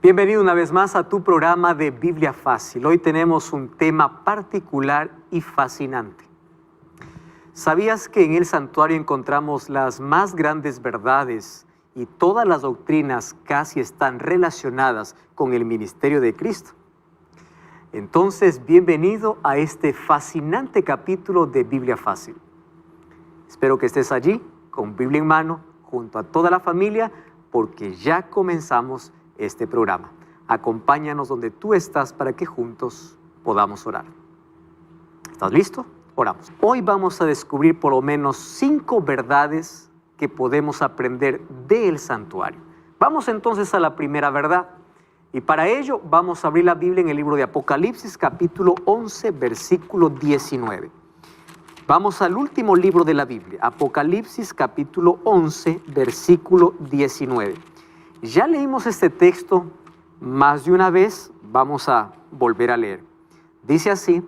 Bienvenido una vez más a tu programa de Biblia Fácil. Hoy tenemos un tema particular y fascinante. ¿Sabías que en el santuario encontramos las más grandes verdades y todas las doctrinas casi están relacionadas con el ministerio de Cristo? Entonces, bienvenido a este fascinante capítulo de Biblia Fácil. Espero que estés allí con Biblia en mano, junto a toda la familia, porque ya comenzamos este programa. Acompáñanos donde tú estás para que juntos podamos orar. ¿Estás listo? Oramos. Hoy vamos a descubrir por lo menos 5 verdades que podemos aprender del santuario. Vamos entonces a la primera verdad. Y para ello vamos a abrir la Biblia en el libro de Apocalipsis, capítulo 11, versículo 19. Vamos al último libro de la Biblia, Apocalipsis, capítulo 11, versículo 19. Ya leímos este texto más de una vez, vamos a volver a leer. Dice así: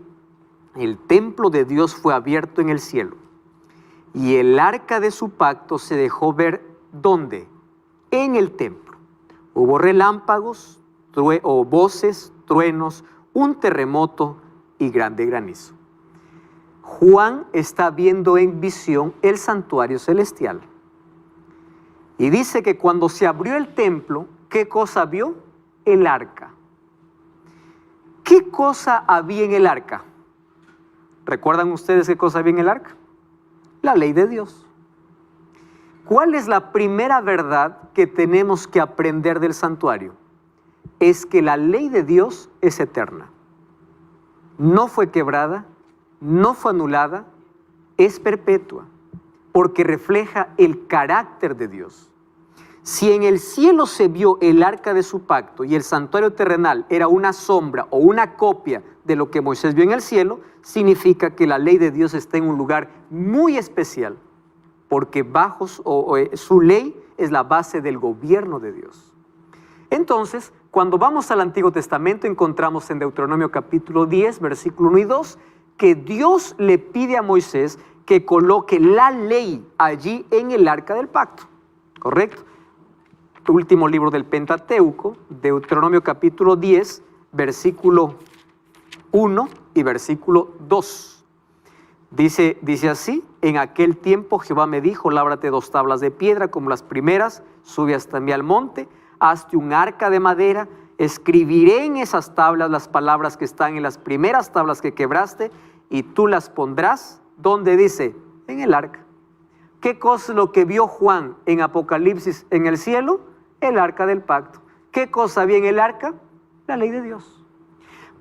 el templo de Dios fue abierto en el cielo, y el arca de su pacto se dejó ver, ¿dónde? En el templo. Hubo relámpagos, voces, truenos, un terremoto y grande granizo. Juan está viendo en visión el santuario celestial. Y dice que cuando se abrió el templo, ¿qué cosa vio? El arca. ¿Qué cosa había en el arca? ¿Recuerdan ustedes qué cosa había en el arca? La ley de Dios. ¿Cuál es la primera verdad que tenemos que aprender del santuario? Es que la ley de Dios es eterna. No fue quebrada, no fue anulada, es perpetua, porque refleja el carácter de Dios. Si en el cielo se vio el arca de su pacto y el santuario terrenal era una sombra o una copia de lo que Moisés vio en el cielo, significa que la ley de Dios está en un lugar muy especial, porque bajo su ley es la base del gobierno de Dios. Entonces, cuando vamos al Antiguo Testamento, encontramos en Deuteronomio capítulo 10, versículo 1 y 2, que Dios le pide a Moisés que coloque la ley allí en el arca del pacto. ¿Correcto? Último libro del Pentateuco, Deuteronomio capítulo 10, versículo 1 y versículo 2. Dice así: en aquel tiempo Jehová me dijo, lábrate 2 tablas de piedra como las primeras, sube hasta mí al monte, hazte un arca de madera, escribiré en esas tablas las palabras que están en las primeras tablas que quebraste, y tú las pondrás, ¿dónde dice? En el arca. ¿Qué cosa es lo que vio Juan en Apocalipsis en el cielo? El arca del pacto. ¿Qué cosa había en el arca? La ley de Dios.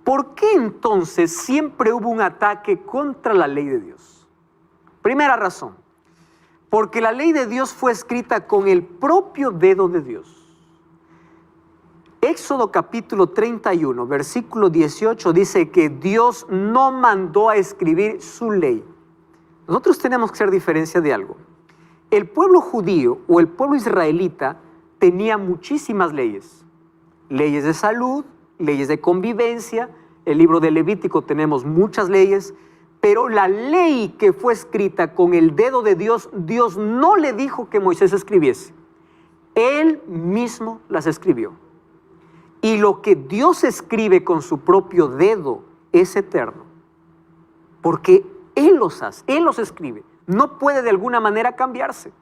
¿Por qué entonces siempre hubo un ataque contra la ley de Dios? Primera razón, porque la ley de Dios fue escrita con el propio dedo de Dios. Éxodo capítulo 31, versículo 18 dice que Dios no mandó a escribir su ley. Nosotros tenemos que hacer diferencia de algo. El pueblo judío o el pueblo israelita tenía muchísimas leyes. Leyes de salud, leyes de convivencia. El libro de Levítico tenemos muchas leyes, pero la ley que fue escrita con el dedo de Dios, Dios no le dijo que Moisés escribiese. Él mismo las escribió. Y lo que Dios escribe con su propio dedo es eterno, porque Él los hace, Él los escribe. No puede de alguna manera cambiarse.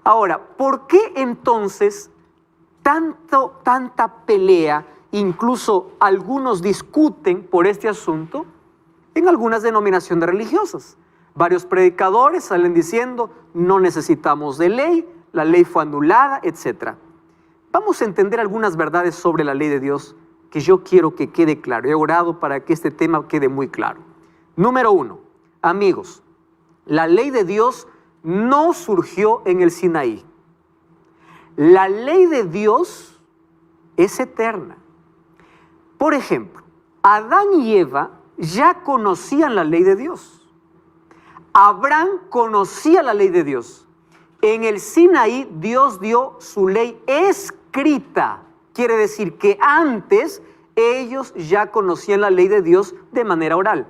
Ahora, ¿por qué entonces tanta pelea? Incluso algunos discuten por este asunto en algunas denominaciones religiosas. Varios predicadores salen diciendo, no necesitamos de ley, la ley fue anulada, etc. Vamos a entender algunas verdades sobre la ley de Dios que yo quiero que quede claro. He orado para que este tema quede muy claro. Número 1, amigos, la ley de Dios no surgió en el Sinaí. La ley de Dios es eterna. Por ejemplo, Adán y Eva ya conocían la ley de Dios. Abraham conocía la ley de Dios. En el Sinaí Dios dio su ley escrita. Quiere decir que antes ellos ya conocían la ley de Dios de manera oral.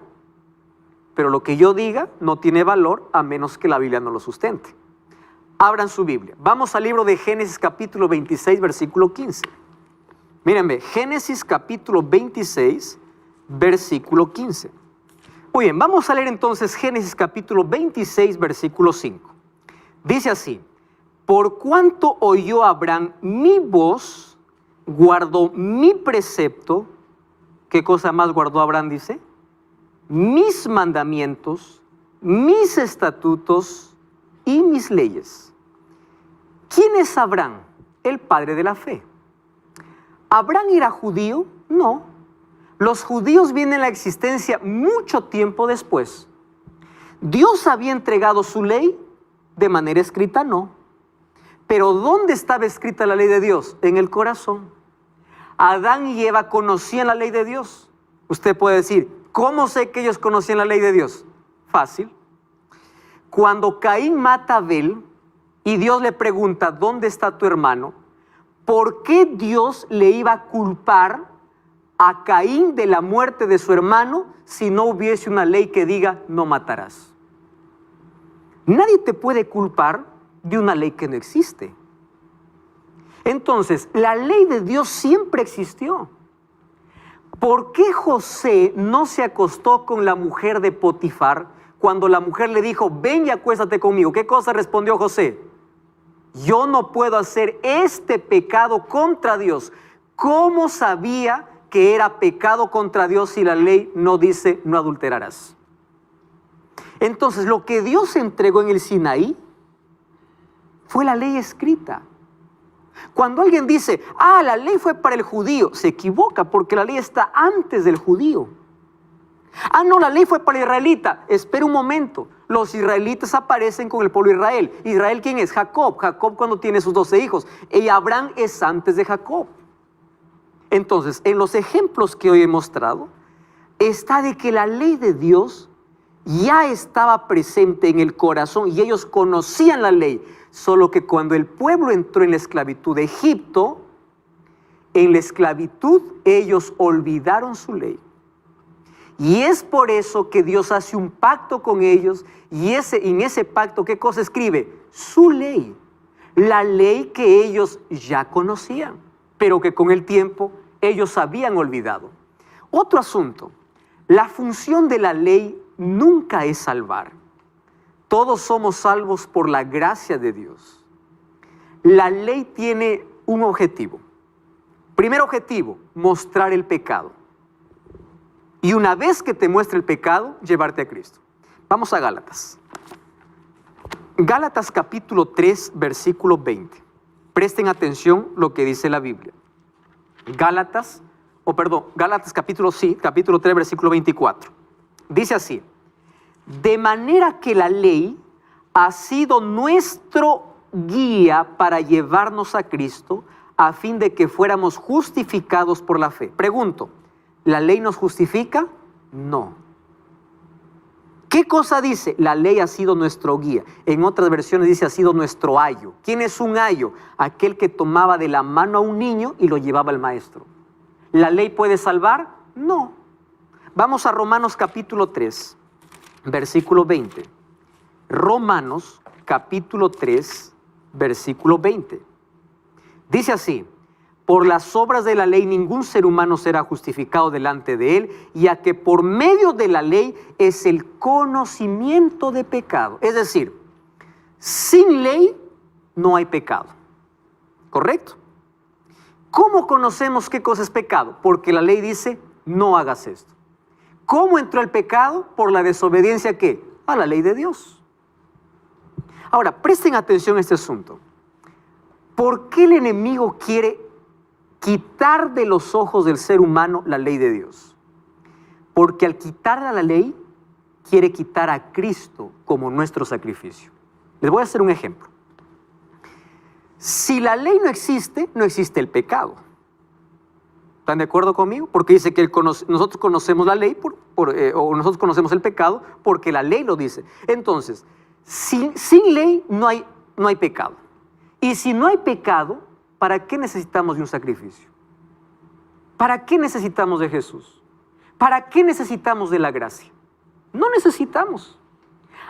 Pero lo que yo diga no tiene valor a menos que la Biblia no lo sustente. Abran su Biblia. Vamos al libro de Génesis capítulo 26, versículo 15. Mírenme, Génesis capítulo 26, versículo 15. Muy bien, vamos a leer entonces Génesis capítulo 26, versículo 5. Dice así: por cuanto oyó Abraham mi voz, guardó mi precepto. ¿Qué cosa más guardó Abraham? Dice: mis mandamientos, mis estatutos y mis leyes. ¿Quién es Abraham? El padre de la fe. ¿Abraham era judío? No. Los judíos vienen a la existencia mucho tiempo después. ¿Dios había entregado su ley? De manera escrita, no. Pero ¿dónde estaba escrita la ley de Dios? En el corazón. Adán y Eva conocían la ley de Dios. Usted puede decir, ¿cómo sé que ellos conocían la ley de Dios? Fácil. Cuando Caín mata a Abel y Dios le pregunta, ¿dónde está tu hermano? ¿Por qué Dios le iba a culpar a Caín de la muerte de su hermano si no hubiese una ley que diga no matarás? Nadie te puede culpar de una ley que no existe. Entonces, la ley de Dios siempre existió. ¿Por qué José no se acostó con la mujer de Potifar cuando la mujer le dijo, ven y acuéstate conmigo? ¿Qué cosa respondió José? Yo no puedo hacer este pecado contra Dios. ¿Cómo sabía que era pecado contra Dios si la ley no dice no adulterarás? Entonces, lo que Dios entregó en el Sinaí fue la ley escrita. Cuando alguien dice, la ley fue para el judío, se equivoca porque la ley está antes del judío. No, la ley fue para el israelita. Espera un momento. Los israelitas aparecen con el pueblo de Israel. ¿Israel quién es? Jacob. Jacob cuando tiene sus 12 hijos. Y Abraham es antes de Jacob. Entonces, en los ejemplos que hoy he mostrado, está de que la ley de Dios ya estaba presente en el corazón y ellos conocían la ley. Solo que cuando el pueblo entró en la esclavitud de Egipto, en la esclavitud ellos olvidaron su ley. Y es por eso que Dios hace un pacto con ellos y en ese pacto, ¿qué cosa escribe? Su ley. La ley que ellos ya conocían, pero que con el tiempo ellos habían olvidado. Otro asunto, la función de la ley nunca es salvar. Todos somos salvos por la gracia de Dios. La ley tiene un objetivo. Primer objetivo, mostrar el pecado. Y una vez que te muestre el pecado, llevarte a Cristo. Vamos a Gálatas. Gálatas capítulo 3, versículo 20. Presten atención lo que dice la Biblia. Gálatas capítulo 3, versículo 24. Dice así: de manera que la ley ha sido nuestro guía para llevarnos a Cristo, a fin de que fuéramos justificados por la fe. Pregunto, ¿la ley nos justifica? No. ¿Qué cosa dice? La ley ha sido nuestro guía. En otras versiones dice ha sido nuestro ayo. ¿Quién es un ayo? Aquel que tomaba de la mano a un niño y lo llevaba al maestro. ¿La ley puede salvar? No. Vamos a Romanos capítulo 3, versículo 20. Romanos capítulo 3, versículo 20. Dice así: por las obras de la ley ningún ser humano será justificado delante de él, ya que por medio de la ley es el conocimiento de pecado. Es decir, sin ley no hay pecado. ¿Correcto? ¿Cómo conocemos qué cosa es pecado? Porque la ley dice, no hagas esto. ¿Cómo entró el pecado? Por la desobediencia, ¿qué? A la ley de Dios. Ahora, presten atención a este asunto. ¿Por qué el enemigo quiere quitar de los ojos del ser humano la ley de Dios? Porque al quitarle la ley, quiere quitar a Cristo como nuestro sacrificio. Les voy a hacer un ejemplo. Si la ley no existe, no existe el pecado. ¿Están de acuerdo conmigo? Porque dice que nosotros conocemos la ley o nosotros conocemos el pecado porque la ley lo dice. Entonces, sin ley no hay pecado. Y si no hay pecado, ¿para qué necesitamos de un sacrificio? ¿Para qué necesitamos de Jesús? ¿Para qué necesitamos de la gracia? No necesitamos.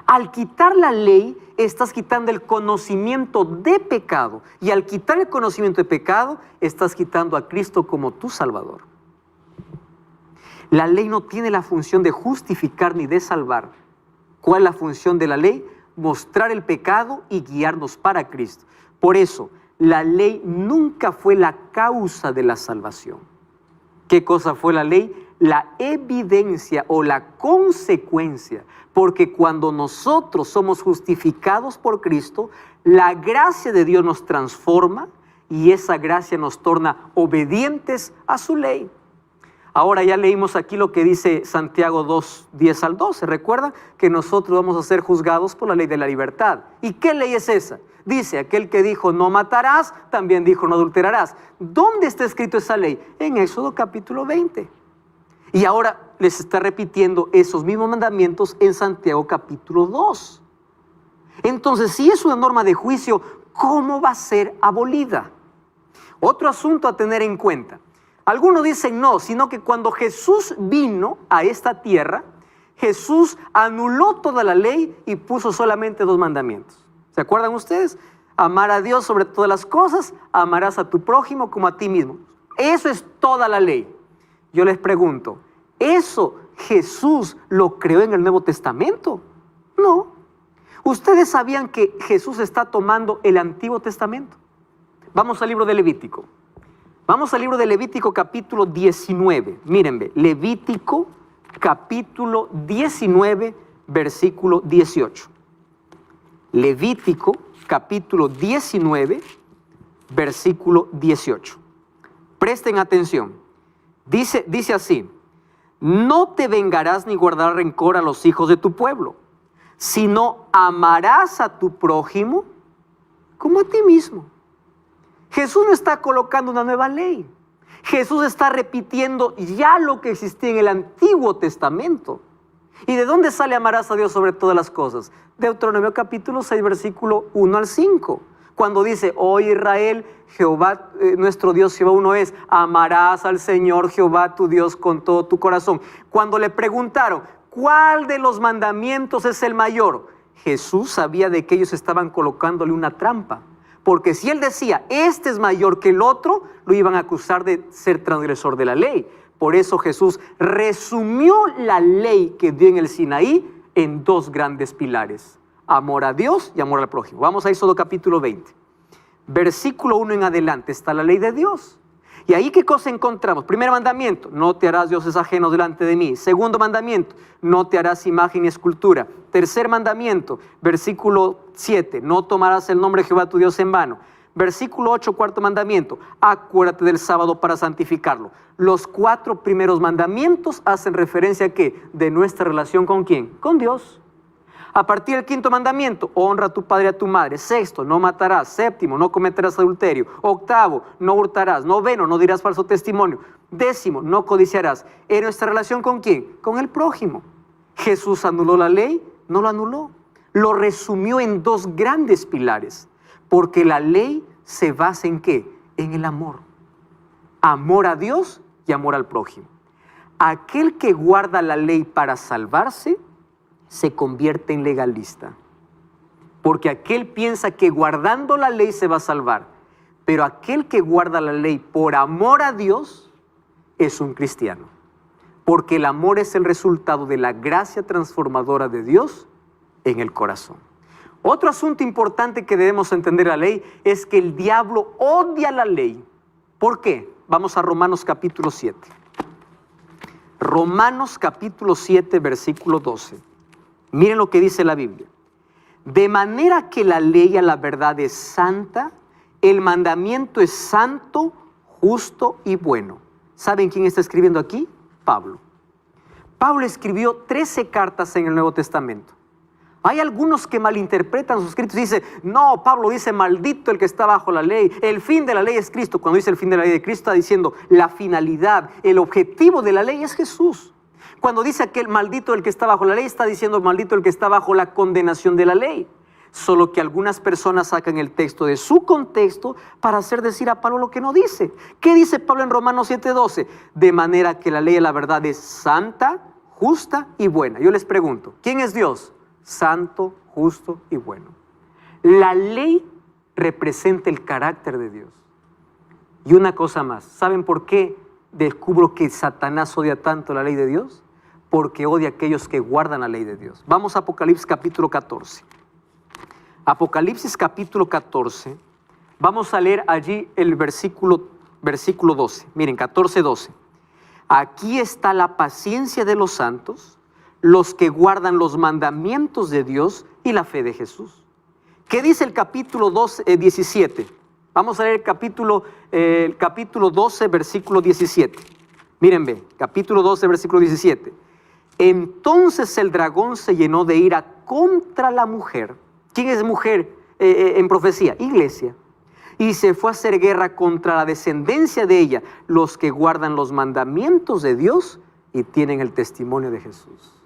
Al quitar la ley, estás quitando el conocimiento de pecado. Y al quitar el conocimiento de pecado, estás quitando a Cristo como tu Salvador. La ley no tiene la función de justificar ni de salvar. ¿Cuál es la función de la ley? Mostrar el pecado y guiarnos para Cristo. Por eso, la ley nunca fue la causa de la salvación. ¿Qué cosa fue la ley? La evidencia o la consecuencia, porque cuando nosotros somos justificados por Cristo, la gracia de Dios nos transforma y esa gracia nos torna obedientes a su ley. Ahora ya leímos aquí lo que dice Santiago 2, 10 al 12. ¿Recuerdan? Que nosotros vamos a ser juzgados por la ley de la libertad. ¿Y qué ley es esa? Dice, aquel que dijo no matarás, también dijo no adulterarás. ¿Dónde está escrito esa ley? En Éxodo capítulo 20. Y ahora les está repitiendo esos mismos mandamientos en Santiago capítulo 2. Entonces, si es una norma de juicio, ¿cómo va a ser abolida? Otro asunto a tener en cuenta. Algunos dicen no, sino que cuando Jesús vino a esta tierra, Jesús anuló toda la ley y puso solamente 2 mandamientos. ¿Se acuerdan ustedes? Amar a Dios sobre todas las cosas, amarás a tu prójimo como a ti mismo. Eso es toda la ley. Yo les pregunto, ¿eso Jesús lo creó en el Nuevo Testamento? No. ¿Ustedes sabían que Jesús está tomando el Antiguo Testamento? Vamos al libro de Levítico. Vamos al libro de Levítico capítulo 19. Mírenme, Levítico capítulo 19, versículo 18. Levítico capítulo 19, versículo 18. Presten atención. Dice así, no te vengarás ni guardarás rencor a los hijos de tu pueblo, sino amarás a tu prójimo como a ti mismo. Jesús no está colocando una nueva ley. Jesús está repitiendo ya lo que existía en el Antiguo Testamento. ¿Y de dónde sale amarás a Dios sobre todas las cosas? Deuteronomio capítulo 6, versículo 1 al 5. Cuando dice, oh Israel, Jehová, nuestro Dios Jehová uno es, amarás al Señor Jehová tu Dios con todo tu corazón. Cuando le preguntaron, ¿cuál de los mandamientos es el mayor? Jesús sabía de que ellos estaban colocándole una trampa. Porque si él decía, este es mayor que el otro, lo iban a acusar de ser transgresor de la ley. Por eso Jesús resumió la ley que dio en el Sinaí en 2 grandes pilares. Amor a Dios y amor al prójimo. Vamos a Éxodo capítulo 20. Versículo 1 en adelante está la ley de Dios. Y ahí, ¿qué cosa encontramos? Primer mandamiento, no te harás dioses ajenos delante de mí. Segundo mandamiento, no te harás imagen ni escultura. Tercer mandamiento, versículo 7, no tomarás el nombre de Jehová tu Dios en vano. Versículo 8, cuarto mandamiento, acuérdate del sábado para santificarlo. Los 4 primeros mandamientos hacen referencia a ¿qué? De nuestra relación ¿con quién? Con Dios. A partir del 5.º mandamiento, honra a tu padre y a tu madre. 6.º, no matarás. 7.º, no cometerás adulterio. 8.º, no hurtarás. 9.º, no dirás falso testimonio. 10.º, no codiciarás. ¿En nuestra relación con quién? Con el prójimo. ¿Jesús anuló la ley? No lo anuló. Lo resumió en 2 grandes pilares. Porque la ley se basa ¿en qué? En el amor. Amor a Dios y amor al prójimo. Aquel que guarda la ley para salvarse se convierte en legalista, porque aquel piensa que guardando la ley se va a salvar, pero aquel que guarda la ley por amor a Dios es un cristiano, porque el amor es el resultado de la gracia transformadora de Dios en el corazón. Otro asunto importante que debemos entender de la ley es que el diablo odia la ley. ¿Por qué? Vamos a Romanos capítulo 7. Romanos capítulo 7, versículo 12. Miren lo que dice la Biblia. De manera que la ley a la verdad es santa, el mandamiento es santo, justo y bueno. ¿Saben quién está escribiendo aquí? Pablo. Pablo escribió 13 cartas en el Nuevo Testamento. Hay algunos que malinterpretan sus escritos y dicen, no, Pablo dice, maldito el que está bajo la ley, el fin de la ley es Cristo. Cuando dice el fin de la ley de Cristo está diciendo la finalidad, el objetivo de la ley es Jesús. Cuando dice aquel maldito el que está bajo la ley, está diciendo maldito el que está bajo la condenación de la ley. Solo que algunas personas sacan el texto de su contexto para hacer decir a Pablo lo que no dice. ¿Qué dice Pablo en Romanos 7:12? De manera que la ley de la verdad es santa, justa y buena. Yo les pregunto, ¿quién es Dios? santo, justo y bueno. La ley representa el carácter de Dios. Y una cosa más, ¿saben por qué descubro que Satanás odia tanto la ley de Dios? Porque odia a aquellos que guardan la ley de Dios. Vamos a Apocalipsis capítulo 14. Apocalipsis capítulo 14. Vamos a leer allí el versículo 12. Miren, 14, 12. Aquí está la paciencia de los santos, los que guardan los mandamientos de Dios y la fe de Jesús. ¿Qué dice el capítulo 17? Vamos a leer el capítulo 12, versículo 17. Miren, ve, capítulo 12, versículo 17. Entonces el dragón se llenó de ira contra la mujer. ¿Quién es mujer en profecía? Iglesia. Y se fue a hacer guerra contra la descendencia de ella, los que guardan los mandamientos de Dios y tienen el testimonio de Jesús.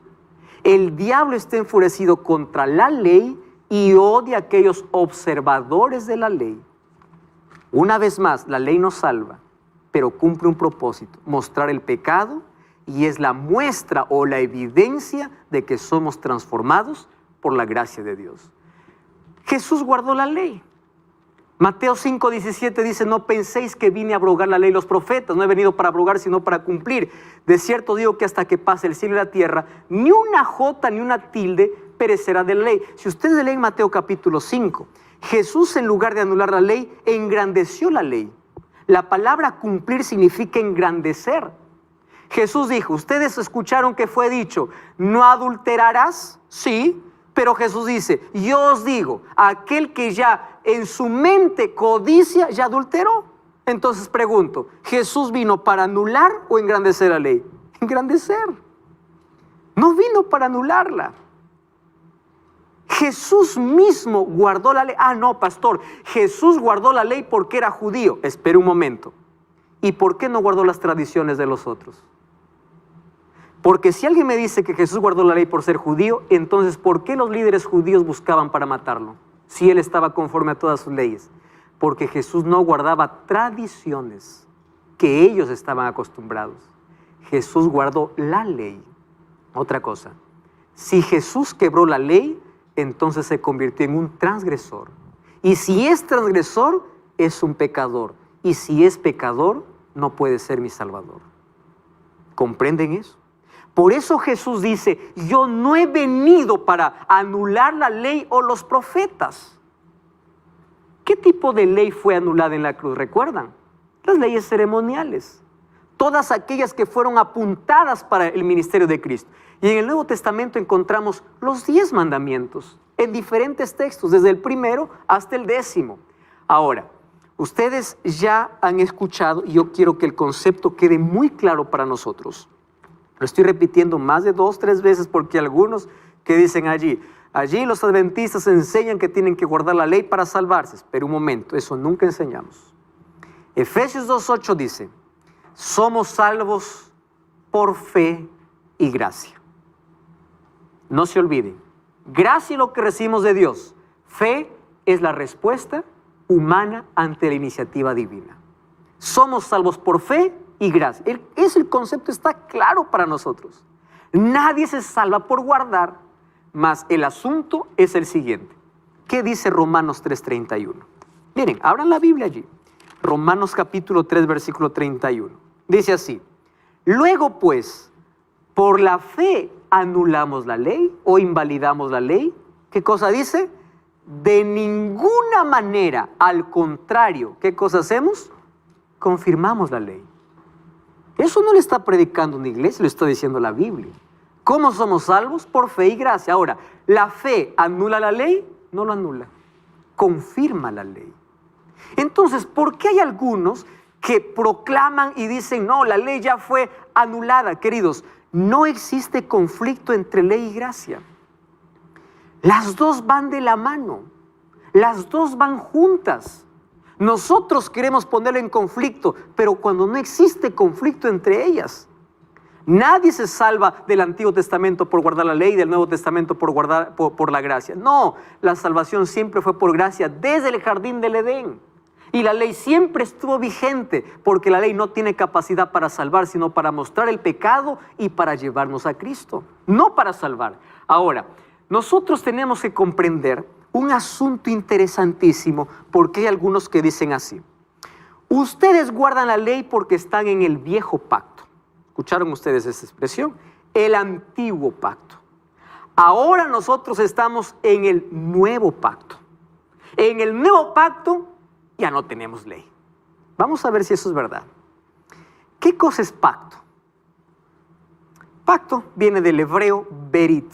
El diablo está enfurecido contra la ley y odia a aquellos observadores de la ley. Una vez más, la ley nos salva, pero cumple un propósito: mostrar el pecado, y es la muestra o la evidencia de que somos transformados por la gracia de Dios. Jesús guardó la ley. Mateo 5:17 dice: no penséis que vine a abrogar la ley y los profetas, no he venido para abrogar sino para cumplir. De cierto digo que hasta que pase el cielo y la tierra, ni una jota ni una tilde perecerá de la ley. Si ustedes leen Mateo capítulo 5, Jesús, en lugar de anular la ley, engrandeció la ley. La palabra cumplir significa engrandecer. Jesús dijo, ustedes escucharon que fue dicho, no adulterarás, sí, pero Jesús dice, yo os digo, aquel que ya en su mente codicia, ya adulteró. Entonces pregunto, ¿Jesús vino para anular o engrandecer la ley? Engrandecer. No vino para anularla. Jesús mismo guardó la ley. Ah, no, pastor, Jesús guardó la ley porque era judío. Espera un momento. ¿Y por qué no guardó las tradiciones de los otros? Porque si alguien me dice que Jesús guardó la ley por ser judío, entonces ¿por qué los líderes judíos buscaban para matarlo? Si él estaba conforme a todas sus leyes. Porque Jesús no guardaba tradiciones que ellos estaban acostumbrados. Jesús guardó la ley. Otra cosa, si Jesús quebró la ley, entonces se convirtió en un transgresor. Y si es transgresor, es un pecador. Y si es pecador, no puede ser mi Salvador. ¿Comprenden eso? Por eso Jesús dice, yo no he venido para anular la ley o los profetas. ¿Qué tipo de ley fue anulada en la cruz? ¿Recuerdan? Las leyes ceremoniales. Todas aquellas que fueron apuntadas para el ministerio de Cristo. Y en el Nuevo Testamento encontramos los 10 mandamientos en diferentes textos, desde el primero hasta el 10º. Ahora, ustedes ya han escuchado, y yo quiero que el concepto quede muy claro para nosotros. Lo estoy repitiendo más de 2 o 3 veces porque algunos que dicen allí los adventistas enseñan que tienen que guardar la ley para salvarse. Pero un momento, eso nunca enseñamos. Efesios 2:8 dice, somos salvos por fe y gracia. No se olviden, gracia es lo que recibimos de Dios. Fe es la respuesta humana ante la iniciativa divina. Somos salvos por fe y gracia. El concepto está claro para nosotros. Nadie se salva por guardar, mas el asunto es el siguiente. ¿Qué dice Romanos 3:31? Miren, abran la Biblia allí. Romanos capítulo 3, versículo 31. Dice así, luego pues, por la fe anulamos la ley o invalidamos la ley. ¿Qué cosa dice? De ninguna manera, al contrario, ¿qué cosa hacemos? Confirmamos la ley. Eso no le está predicando una iglesia, lo está diciendo la Biblia. ¿Cómo somos salvos? Por fe y gracia. Ahora, ¿la fe anula la ley? No lo anula, confirma la ley. Entonces, ¿por qué hay algunos que proclaman y dicen, no, la ley ya fue anulada? Queridos, no existe conflicto entre ley y gracia. Las dos van de la mano, las dos van juntas. Nosotros queremos ponerlo en conflicto, pero cuando no existe conflicto entre ellas. Nadie se salva del Antiguo Testamento por guardar la ley y del Nuevo Testamento por la gracia. No, la salvación siempre fue por gracia desde el jardín del Edén. Y la ley siempre estuvo vigente, porque la ley no tiene capacidad para salvar, sino para mostrar el pecado y para llevarnos a Cristo, no para salvar. Ahora, nosotros tenemos que comprender un asunto interesantísimo, porque hay algunos que dicen así: ustedes guardan la ley porque están en el viejo pacto. ¿Escucharon ustedes esa expresión? El antiguo pacto. Ahora nosotros estamos en el nuevo pacto. En el nuevo pacto ya no tenemos ley. Vamos a ver si eso es verdad. ¿Qué cosa es pacto? Pacto viene del hebreo berit.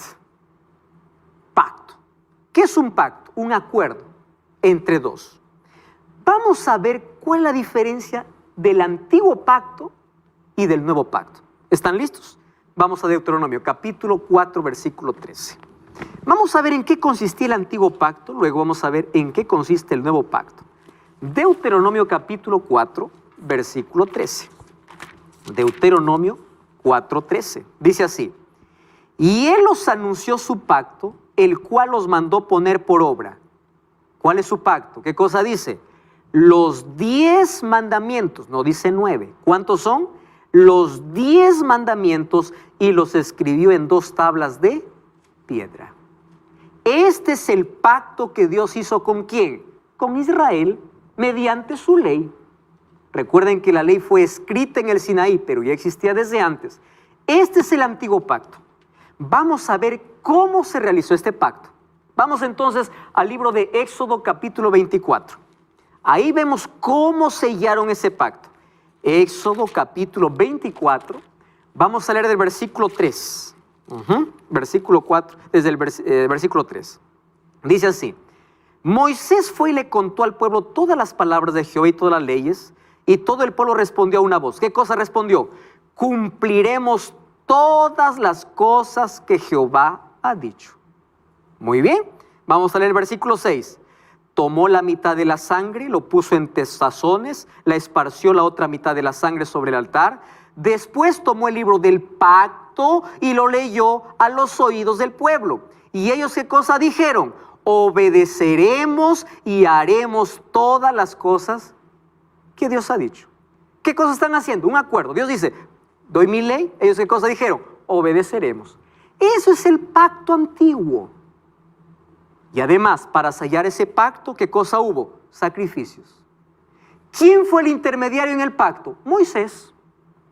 Pacto. ¿Qué es un pacto? Un acuerdo entre dos. Vamos a ver cuál es la diferencia del antiguo pacto y del nuevo pacto. ¿Están listos? Vamos a Deuteronomio, capítulo 4, versículo 13. Vamos a ver en qué consistía el antiguo pacto, luego vamos a ver en qué consiste el nuevo pacto. Deuteronomio, capítulo 4, versículo 13. Deuteronomio 4, 13. Dice así: y él os anunció su pacto, el cual os mandó poner por obra. ¿Cuál es su pacto? ¿Qué cosa dice? Los 10 mandamientos, no dice 9. ¿Cuántos son? Los 10 mandamientos, y los escribió en 2 tablas de piedra. Este es el pacto que Dios hizo ¿con quién? Con Israel, mediante su ley. Recuerden que la ley fue escrita en el Sinaí, pero ya existía desde antes. Este es el antiguo pacto. Vamos a ver cómo se realizó este pacto. Vamos entonces al libro de Éxodo, capítulo 24. Ahí vemos cómo sellaron ese pacto. Éxodo, capítulo 24. Vamos a leer del versículo 3. Versículo 4, desde el versículo 3. Dice así: Moisés fue y le contó al pueblo todas las palabras de Jehová y todas las leyes, y todo el pueblo respondió a una voz. ¿Qué cosa respondió? Cumpliremos todas las cosas que Jehová ha dicho. Muy bien, vamos a leer el versículo 6. Tomó la mitad de la sangre, lo puso en tazones, la esparció la otra mitad de la sangre sobre el altar. Después tomó el libro del pacto y lo leyó a los oídos del pueblo. Y ellos, ¿qué cosa dijeron? Obedeceremos y haremos todas las cosas que Dios ha dicho. ¿Qué cosas están haciendo? Un acuerdo. Dios dice: doy mi ley. Ellos, ¿qué cosa dijeron? Obedeceremos. Eso es el pacto antiguo. Y además, para sellar ese pacto, ¿qué cosa hubo? Sacrificios. ¿Quién fue el intermediario en el pacto? Moisés.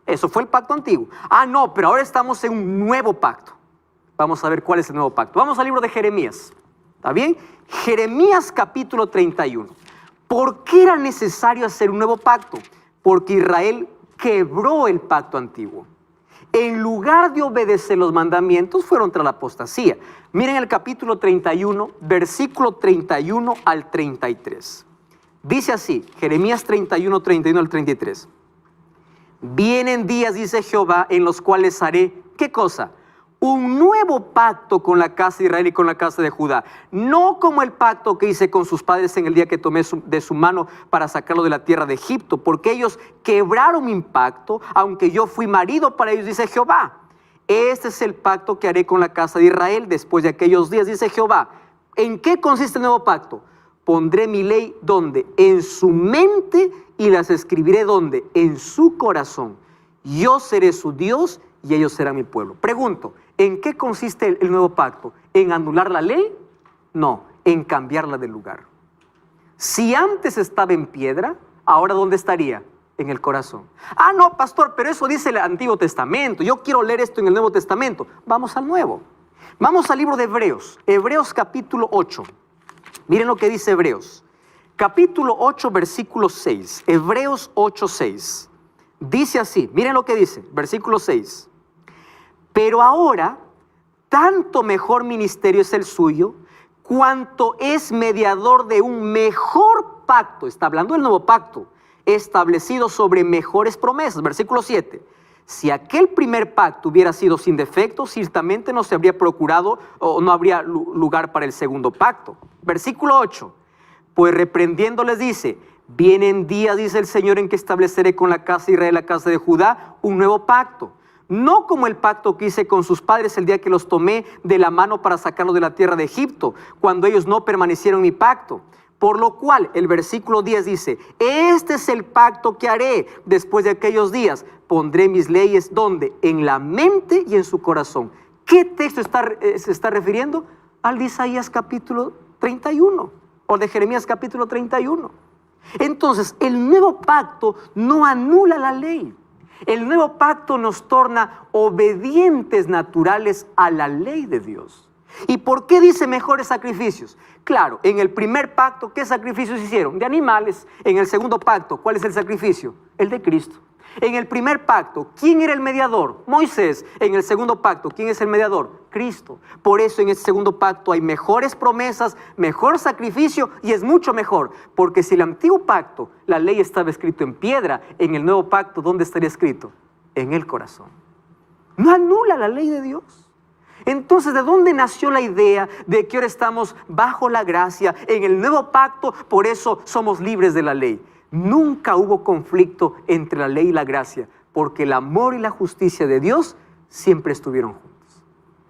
Eso fue el pacto antiguo. Ah, no, pero ahora estamos en un nuevo pacto. Vamos a ver cuál es el nuevo pacto. Vamos al libro de Jeremías. ¿Está bien? Jeremías, capítulo 31. ¿Por qué era necesario hacer un nuevo pacto? Porque Israel quebró el pacto antiguo. En lugar de obedecer los mandamientos, fueron tras la apostasía. Miren el capítulo 31, versículo 31 al 33. Dice así, Jeremías 31, 31 al 33. Vienen días, dice Jehová, en los cuales haré, ¿qué cosa? Un nuevo pacto con la casa de Israel y con la casa de Judá. No como el pacto que hice con sus padres en el día que tomé de su mano para sacarlo de la tierra de Egipto, porque ellos quebraron mi pacto, aunque yo fui marido para ellos, dice Jehová. Este es el pacto que haré con la casa de Israel después de aquellos días, dice Jehová. ¿En qué consiste el nuevo pacto? Pondré mi ley, ¿dónde? En su mente, y las escribiré, ¿dónde? En su corazón. Yo seré su Dios y ellos serán mi pueblo. Pregunto, ¿en qué consiste el nuevo pacto? ¿En anular la ley? No, en cambiarla de lugar. Si antes estaba en piedra, ¿ahora dónde estaría? En el corazón. Ah, no, pastor, pero eso dice el Antiguo Testamento. Yo quiero leer esto en el Nuevo Testamento. Vamos al Nuevo. Vamos al libro de Hebreos. Hebreos capítulo 8. Miren lo que dice Hebreos. Capítulo 8, versículo 6. Hebreos 8, 6. Dice así, miren lo que dice, versículo 6. Pero ahora, tanto mejor ministerio es el suyo, cuanto es mediador de un mejor pacto. Está hablando del nuevo pacto, establecido sobre mejores promesas. Versículo 7. Si aquel primer pacto hubiera sido sin defecto, ciertamente no se habría procurado o no habría lugar para el segundo pacto. Versículo 8. Pues reprendiéndoles dice: vienen días, dice el Señor, en que estableceré con la casa de Israel y la casa de Judá un nuevo pacto. No como el pacto que hice con sus padres el día que los tomé de la mano para sacarlos de la tierra de Egipto, cuando ellos no permanecieron en mi pacto. Por lo cual, el versículo 10 dice: este es el pacto que haré después de aquellos días. Pondré mis leyes, ¿dónde? En la mente y en su corazón. ¿Qué texto se está refiriendo? al de Isaías capítulo 31 o de Jeremías capítulo 31. Entonces, el nuevo pacto no anula la ley. El nuevo pacto nos torna obedientes naturales a la ley de Dios. ¿Y por qué dice mejores sacrificios? Claro, en el primer pacto, ¿qué sacrificios hicieron? De animales. En el segundo pacto, ¿cuál es el sacrificio? El de Cristo. En el primer pacto, ¿quién era el mediador? Moisés. En el segundo pacto, ¿quién es el mediador? Cristo. Por eso en este segundo pacto hay mejores promesas, mejor sacrificio y es mucho mejor. Porque si el antiguo pacto, la ley estaba escrito en piedra, en el nuevo pacto, ¿dónde estaría escrito? En el corazón. No anula la ley de Dios. Entonces, ¿de dónde nació la idea de que ahora estamos bajo la gracia, en el nuevo pacto, por eso somos libres de la ley? Nunca hubo conflicto entre la ley y la gracia, porque el amor y la justicia de Dios siempre estuvieron juntos.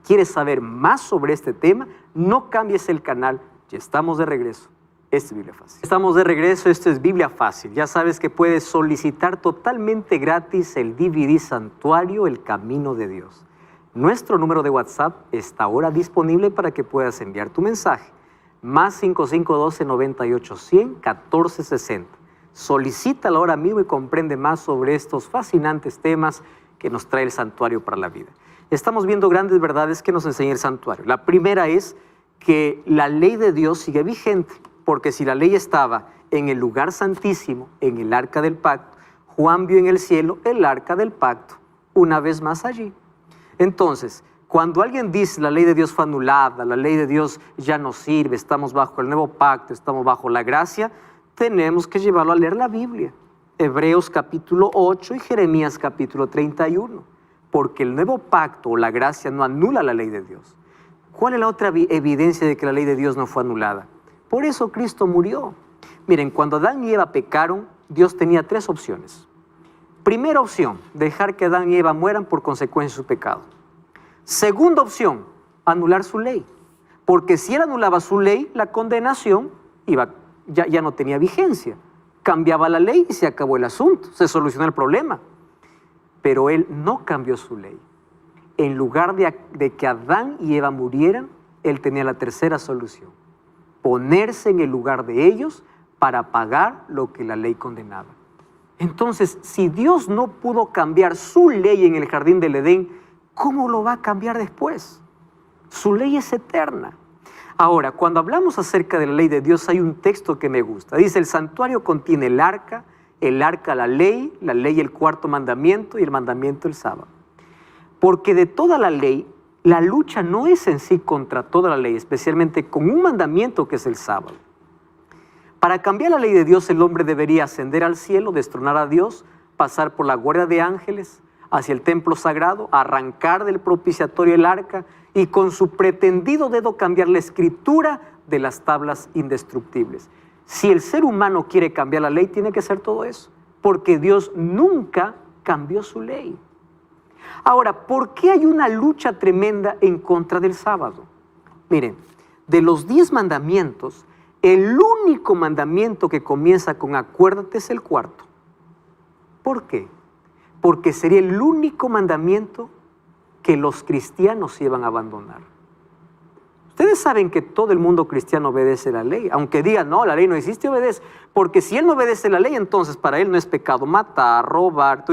¿Quieres saber más sobre este tema? No cambies el canal, ya estamos de regreso. Esto es Biblia Fácil. Estamos de regreso, esto es Biblia Fácil. Ya sabes que puedes solicitar totalmente gratis el DVD Santuario, El Camino de Dios. Nuestro número de WhatsApp está ahora disponible para que puedas enviar tu mensaje. Más 5512-98-100-1460. Solicítalo ahora mismo y comprende más sobre estos fascinantes temas que nos trae el santuario para la vida. Estamos viendo grandes verdades que nos enseña el santuario. La primera es que la ley de Dios sigue vigente, porque si la ley estaba en el lugar santísimo, en el arca del pacto, Juan vio en el cielo el arca del pacto, una vez más allí. Entonces, cuando alguien dice la ley de Dios fue anulada, la ley de Dios ya no sirve, estamos bajo el nuevo pacto, estamos bajo la gracia, tenemos que llevarlo a leer la Biblia. Hebreos capítulo 8 y Jeremías capítulo 31. Porque el nuevo pacto o la gracia no anula la ley de Dios. ¿Cuál es la otra evidencia de que la ley de Dios no fue anulada? Por eso Cristo murió. Miren, cuando Adán y Eva pecaron, Dios tenía tres opciones. Primera opción, dejar que Adán y Eva mueran por consecuencia de su pecado. Segunda opción, anular su ley. Porque si él anulaba su ley, la condenación ya no tenía vigencia. Cambiaba la ley y se acabó el asunto, se solucionó el problema. Pero él no cambió su ley. En lugar de que Adán y Eva murieran, él tenía la tercera solución. Ponerse en el lugar de ellos para pagar lo que la ley condenaba. Entonces, si Dios no pudo cambiar su ley en el jardín del Edén, ¿cómo lo va a cambiar después? Su ley es eterna. Ahora, cuando hablamos acerca de la ley de Dios, hay un texto que me gusta. Dice, el santuario contiene el arca la ley el cuarto mandamiento y el mandamiento el sábado. Porque de toda la ley, la lucha no es en sí contra toda la ley, especialmente con un mandamiento que es el sábado. Para cambiar la ley de Dios, el hombre debería ascender al cielo, destronar a Dios, pasar por la guardia de ángeles, hacia el templo sagrado, arrancar del propiciatorio el arca y con su pretendido dedo cambiar la escritura de las tablas indestructibles. Si el ser humano quiere cambiar la ley, tiene que hacer todo eso, porque Dios nunca cambió su ley. Ahora, ¿por qué hay una lucha tremenda en contra del sábado? Miren, de los 10 mandamientos, el único mandamiento que comienza con acuérdate es el cuarto. ¿Por qué? Porque sería el único mandamiento que los cristianos iban a abandonar. Ustedes saben que todo el mundo cristiano obedece la ley, aunque digan, no, la ley no existe, obedece. Porque si él no obedece la ley, entonces para él no es pecado matar, robar.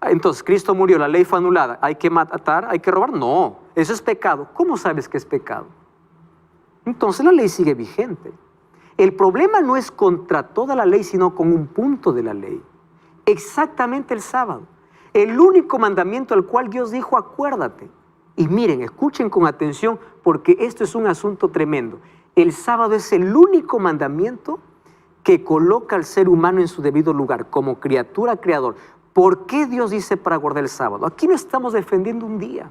Entonces Cristo murió, la ley fue anulada, ¿hay que matar, hay que robar? No, eso es pecado. ¿Cómo sabes que es pecado? Entonces la ley sigue vigente. El problema no es contra toda la ley, sino con un punto de la ley. Exactamente el sábado. El único mandamiento al cual Dios dijo, acuérdate. Y miren, escuchen con atención, porque esto es un asunto tremendo. El sábado es el único mandamiento que coloca al ser humano en su debido lugar, como criatura creador. ¿Por qué Dios dice para guardar el sábado? Aquí no estamos defendiendo un día,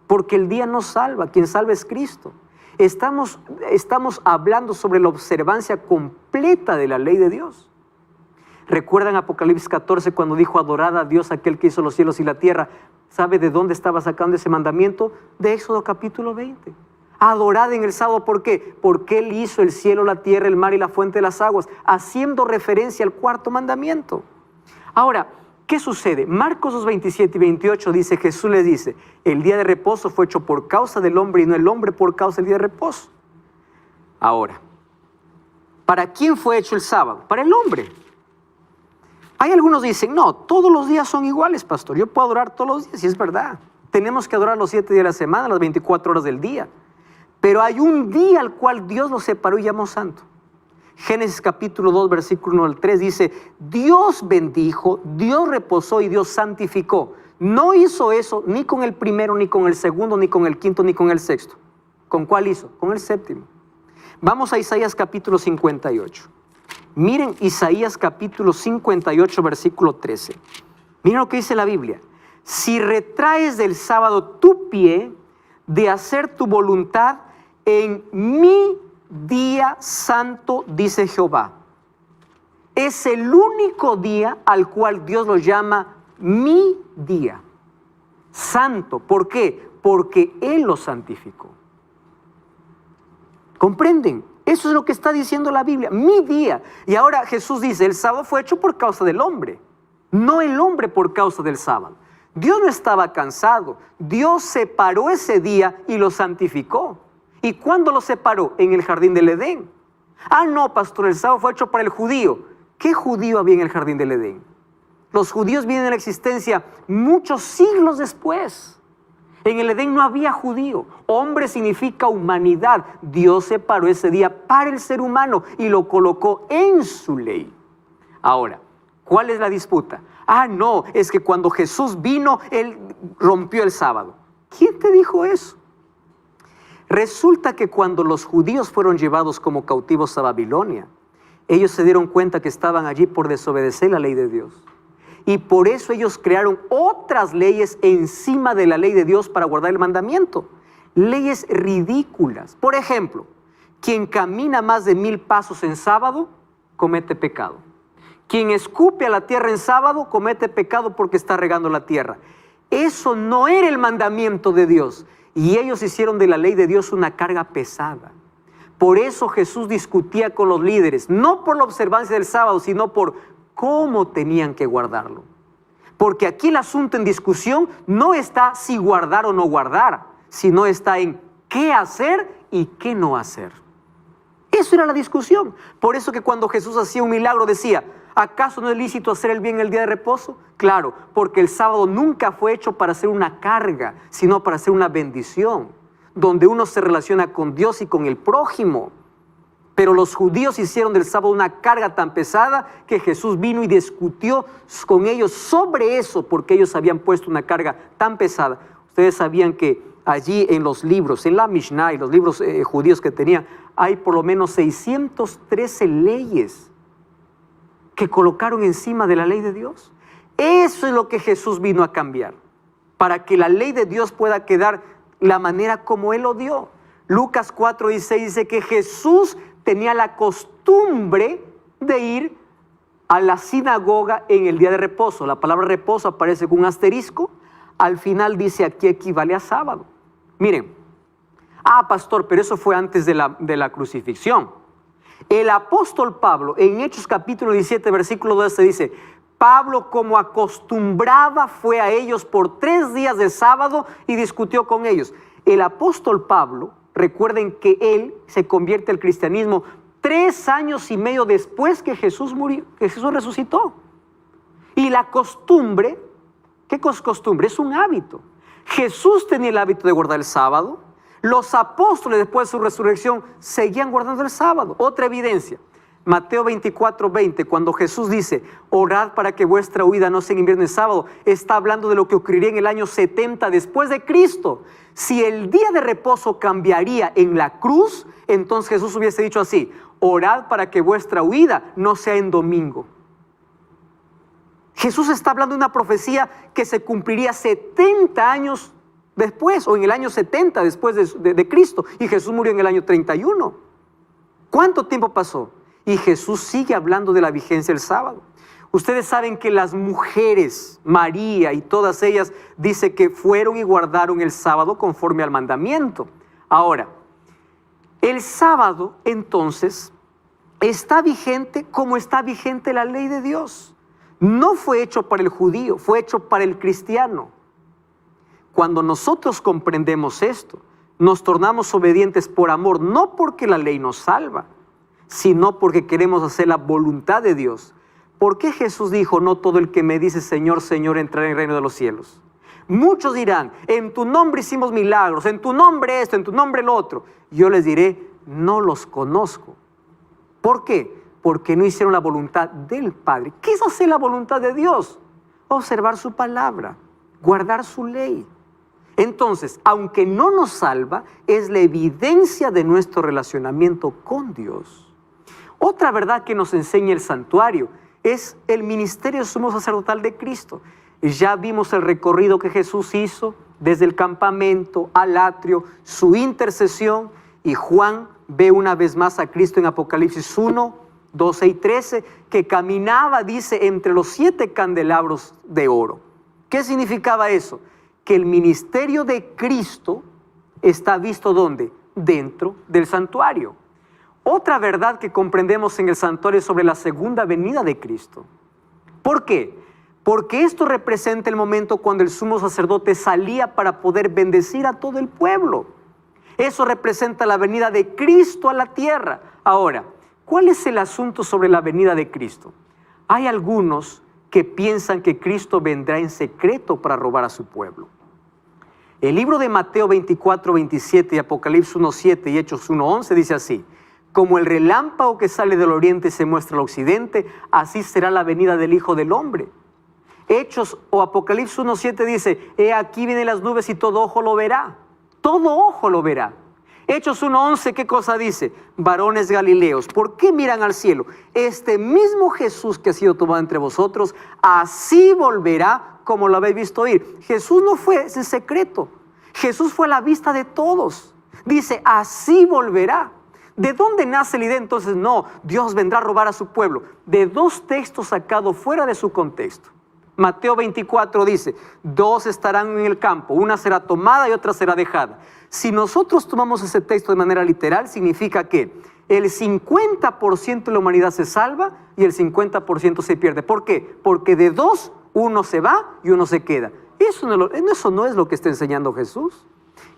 porque el día no salva, quien salva es Cristo. Estamos hablando sobre la observancia completa de la ley de Dios. ¿Recuerdan Apocalipsis 14 cuando dijo adorad a Dios aquel que hizo los cielos y la tierra? ¿Sabe de dónde estaba sacando ese mandamiento? De Éxodo capítulo 20. Adorad en el sábado, ¿por qué? Porque Él hizo el cielo, la tierra, el mar y la fuente de las aguas, haciendo referencia al cuarto mandamiento. Ahora, ¿Qué sucede? Marcos 2, 27 y 28 dice, Jesús les dice, el día de reposo fue hecho por causa del hombre y no el hombre por causa del día de reposo. Ahora, ¿para quién fue hecho el sábado? Para el hombre. Hay algunos que dicen, no, todos los días son iguales, pastor. Yo puedo adorar todos los días, y es verdad. Tenemos que adorar los 7 días de la semana, las 24 horas del día. Pero hay un día al cual Dios lo separó y llamó santo. Génesis capítulo 2, versículo 1 al 3 dice, Dios bendijo, Dios reposó y Dios santificó. No hizo eso ni con el primero, ni con el segundo, ni con el quinto, ni con el sexto. ¿Con cuál hizo? Con el séptimo. Vamos a Isaías capítulo 58. Miren Isaías capítulo 58, versículo 13. Miren lo que dice la Biblia. Si retraes del sábado tu pie de hacer tu voluntad en mi día santo, dice Jehová. Es el único día al cual Dios lo llama mi día santo. ¿Por qué? Porque Él lo santificó. ¿Comprenden? Eso es lo que está diciendo la Biblia, mi día. Y ahora Jesús dice, el sábado fue hecho por causa del hombre, no el hombre por causa del sábado. Dios no estaba cansado, Dios separó ese día y lo santificó. ¿Y cuándo lo separó? En el jardín del Edén. Ah, no, pastor, el sábado fue hecho para el judío. ¿Qué judío había en el jardín del Edén? Los judíos vienen a la existencia muchos siglos después. En el Edén no había judío. Hombre significa humanidad. Dios separó ese día para el ser humano y lo colocó en su ley. Ahora, ¿cuál es la disputa? Ah, no, es que cuando Jesús vino, Él rompió el sábado. ¿Quién te dijo eso? Resulta que cuando los judíos fueron llevados como cautivos a Babilonia, ellos se dieron cuenta que estaban allí por desobedecer la ley de Dios. Y por eso ellos crearon otras leyes encima de la ley de Dios para guardar el mandamiento. Leyes ridículas. Por ejemplo, quien camina más de 1000 pasos en sábado, comete pecado. Quien escupe a la tierra en sábado, comete pecado porque está regando la tierra. Eso no era el mandamiento de Dios. Y ellos hicieron de la ley de Dios una carga pesada. Por eso Jesús discutía con los líderes, no por la observancia del sábado, sino por cómo tenían que guardarlo. Porque aquí el asunto en discusión no está si guardar o no guardar, sino está en qué hacer y qué no hacer. Eso era la discusión. Por eso que cuando Jesús hacía un milagro decía, ¿acaso no es lícito hacer el bien el día de reposo? Claro, porque el sábado nunca fue hecho para ser una carga, sino para ser una bendición, donde uno se relaciona con Dios y con el prójimo. Pero los judíos hicieron del sábado una carga tan pesada que Jesús vino y discutió con ellos sobre eso, porque ellos habían puesto una carga tan pesada. Ustedes sabían que allí en los libros, en la Mishnah y los libros judíos que tenían, hay por lo menos 613 leyes que colocaron encima de la ley de Dios. Eso es lo que Jesús vino a cambiar, para que la ley de Dios pueda quedar la manera como Él lo dio. Lucas 4:16 dice que Jesús tenía la costumbre de ir a la sinagoga en el día de reposo. La palabra reposo aparece con un asterisco. Al final dice aquí equivale a sábado. Miren, pastor, pero eso fue antes de la crucifixión. El apóstol Pablo en Hechos capítulo 17 versículo 12 dice, Pablo como acostumbraba fue a ellos por 3 días de sábado y discutió con ellos. El apóstol Pablo, recuerden que él se convierte al cristianismo 3 años y medio después que Jesús murió, que Jesús resucitó. Y la costumbre, ¿qué costumbre? Es un hábito. Jesús tenía el hábito de guardar el sábado. Los apóstoles después de su resurrección seguían guardando el sábado. Otra evidencia, Mateo 24:20, cuando Jesús dice, orad para que vuestra huida no sea en invierno y sábado, está hablando de lo que ocurriría en el año 70 después de Cristo. Si el día de reposo cambiaría en la cruz, entonces Jesús hubiese dicho así, orad para que vuestra huida no sea en domingo. Jesús está hablando de una profecía que se cumpliría 70 años después, o en el año 70 después de Cristo, y Jesús murió en el año 31. ¿Cuánto tiempo pasó? Y Jesús sigue hablando de la vigencia del sábado. Ustedes saben que las mujeres, María y todas ellas, dice que fueron y guardaron el sábado conforme al mandamiento. Ahora, el sábado entonces está vigente como está vigente la ley de Dios. No fue hecho para el judío, fue hecho para el cristiano. Cuando nosotros comprendemos esto, nos tornamos obedientes por amor, no porque la ley nos salva, sino porque queremos hacer la voluntad de Dios. ¿Por qué Jesús dijo, no todo el que me dice Señor, Señor entrará en el reino de los cielos? Muchos dirán, en tu nombre hicimos milagros, en tu nombre esto, en tu nombre lo otro. Yo les diré, no los conozco. ¿Por qué? Porque no hicieron la voluntad del Padre. ¿Qué es hacer la voluntad de Dios? Observar su palabra, guardar su ley. Entonces, aunque no nos salva, es la evidencia de nuestro relacionamiento con Dios. Otra verdad que nos enseña el santuario es el ministerio sumo sacerdotal de Cristo. Ya vimos el recorrido que Jesús hizo desde el campamento al atrio, su intercesión, y Juan ve una vez más a Cristo en Apocalipsis 1, 12 y 13, que caminaba, dice, entre los 7 candelabros de oro. ¿Qué significaba eso? Que el ministerio de Cristo está visto ¿dónde? Dentro del santuario. Otra verdad que comprendemos en el santuario es sobre la segunda venida de Cristo. ¿Por qué? Porque esto representa el momento cuando el sumo sacerdote salía para poder bendecir a todo el pueblo. Eso representa la venida de Cristo a la tierra. Ahora, ¿cuál es el asunto sobre la venida de Cristo? Hay algunos que piensan que Cristo vendrá en secreto para robar a su pueblo. El libro de Mateo 24, 27 y Apocalipsis 1, 7 y Hechos 1, 11 dice así: como el relámpago que sale del oriente y se muestra al occidente, así será la venida del Hijo del Hombre. Hechos o Apocalipsis 1, 7 dice: he aquí vienen las nubes y todo ojo lo verá. Todo ojo lo verá. Hechos 1, 11, ¿qué cosa dice? Varones galileos, ¿por qué miran al cielo? Este mismo Jesús que ha sido tomado entre vosotros, así volverá como lo habéis visto ir. Jesús no fue en secreto. Jesús fue a la vista de todos. Dice, así volverá. ¿De dónde nace la idea entonces? No, Dios vendrá a robar a su pueblo. De 2 textos sacados fuera de su contexto. Mateo 24 dice, 2 estarán en el campo, una será tomada y otra será dejada. Si nosotros tomamos ese texto de manera literal, significa que el 50% de la humanidad se salva y el 50% se pierde. ¿Por qué? Porque de 2, uno se va y uno se queda. Eso no es lo que está enseñando Jesús.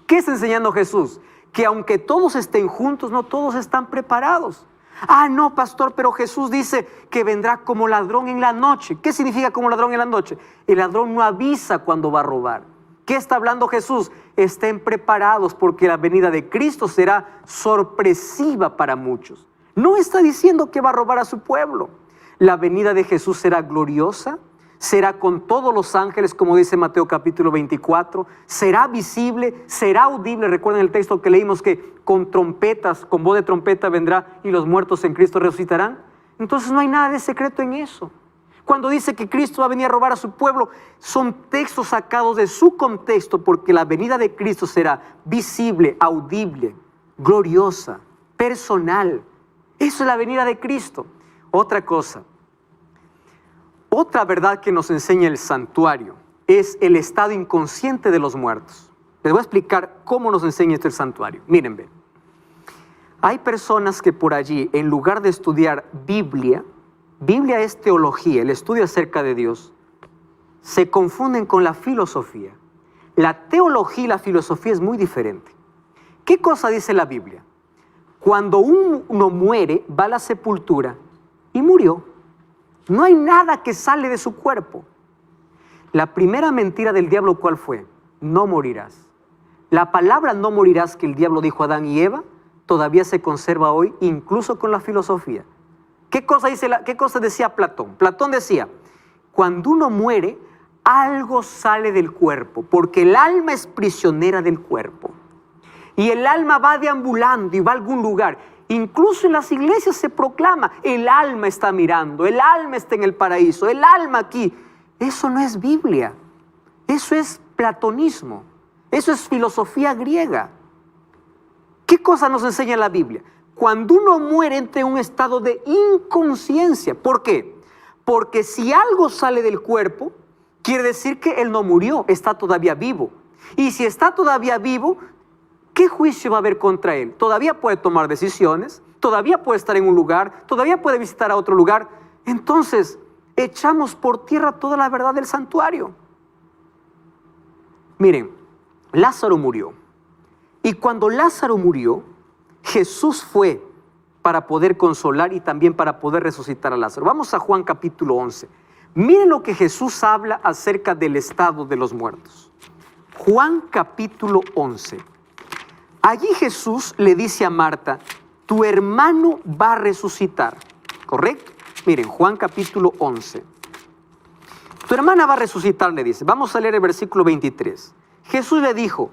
¿Qué está enseñando Jesús? Que aunque todos estén juntos, no todos están preparados. Ah, no, pastor, pero Jesús dice que vendrá como ladrón en la noche. ¿Qué significa como ladrón en la noche? El ladrón no avisa cuando va a robar. ¿Qué está hablando Jesús? Estén preparados porque la venida de Cristo será sorpresiva para muchos. No está diciendo que va a robar a su pueblo. La venida de Jesús será gloriosa, será con todos los ángeles, como dice Mateo capítulo 24, será visible, será audible. Recuerden el texto que leímos que con trompetas, con voz de trompeta vendrá y los muertos en Cristo resucitarán. Entonces no hay nada de secreto en eso. Cuando dice que Cristo va a venir a robar a su pueblo, son textos sacados de su contexto, porque la venida de Cristo será visible, audible, gloriosa, personal. Eso es la venida de Cristo. Otra cosa, otra verdad que nos enseña el santuario es el estado inconsciente de los muertos. Les voy a explicar cómo nos enseña esto el santuario. Miren, ven. Hay personas que por allí, en lugar de estudiar Biblia es teología, el estudio acerca de Dios, se confunden con la filosofía. La teología y la filosofía es muy diferente. ¿Qué cosa dice la Biblia? Cuando uno muere, va a la sepultura y murió. No hay nada que sale de su cuerpo. La primera mentira del diablo, ¿cuál fue? No morirás. La palabra no morirás que el diablo dijo a Adán y Eva todavía se conserva hoy, incluso con la filosofía. ¿Qué cosa decía Platón? Platón decía, cuando uno muere, algo sale del cuerpo, porque el alma es prisionera del cuerpo. Y el alma va deambulando y va a algún lugar. Incluso en las iglesias se proclama, el alma está mirando, el alma está en el paraíso, el alma aquí. Eso no es Biblia, eso es platonismo, eso es filosofía griega. ¿Qué cosa nos enseña la Biblia? Cuando uno muere entra en un estado de inconsciencia. ¿Por qué? Porque si algo sale del cuerpo, quiere decir que él no murió, está todavía vivo. Y si está todavía vivo, ¿qué juicio va a haber contra él? Todavía puede tomar decisiones, todavía puede estar en un lugar, todavía puede visitar a otro lugar. Entonces, echamos por tierra toda la verdad del santuario. Miren, Lázaro murió. Y cuando Lázaro murió, Jesús fue para poder consolar y también para poder resucitar a Lázaro. Vamos a Juan capítulo 11. Miren lo que Jesús habla acerca del estado de los muertos. Juan capítulo 11. Allí Jesús le dice a Marta, tu hermano va a resucitar. ¿Correcto? Miren, Juan capítulo 11. Tu hermana va a resucitar, le dice. Vamos a leer el versículo 23. Jesús le dijo,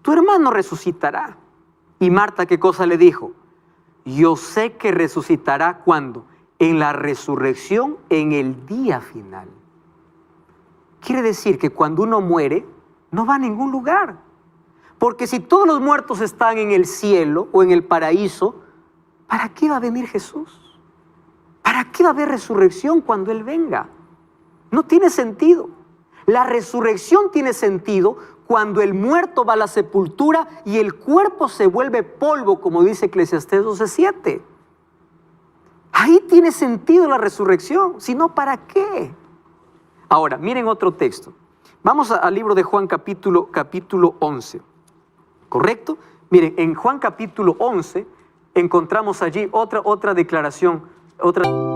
tu hermano resucitará. Y Marta, ¿qué cosa le dijo? Yo sé que resucitará ¿cuándo? En la resurrección, en el día final. Quiere decir que cuando uno muere, no va a ningún lugar. Porque si todos los muertos están en el cielo o en el paraíso, ¿para qué va a venir Jesús? ¿Para qué va a haber resurrección cuando Él venga? No tiene sentido. La resurrección tiene sentido cuando el muerto va a la sepultura y el cuerpo se vuelve polvo, como dice Eclesiastés 12:7. Ahí tiene sentido la resurrección, si no, ¿para qué? Ahora, miren otro texto. Vamos al libro de Juan capítulo 11. ¿Correcto? Miren, en Juan capítulo 11 encontramos allí otra declaración, otra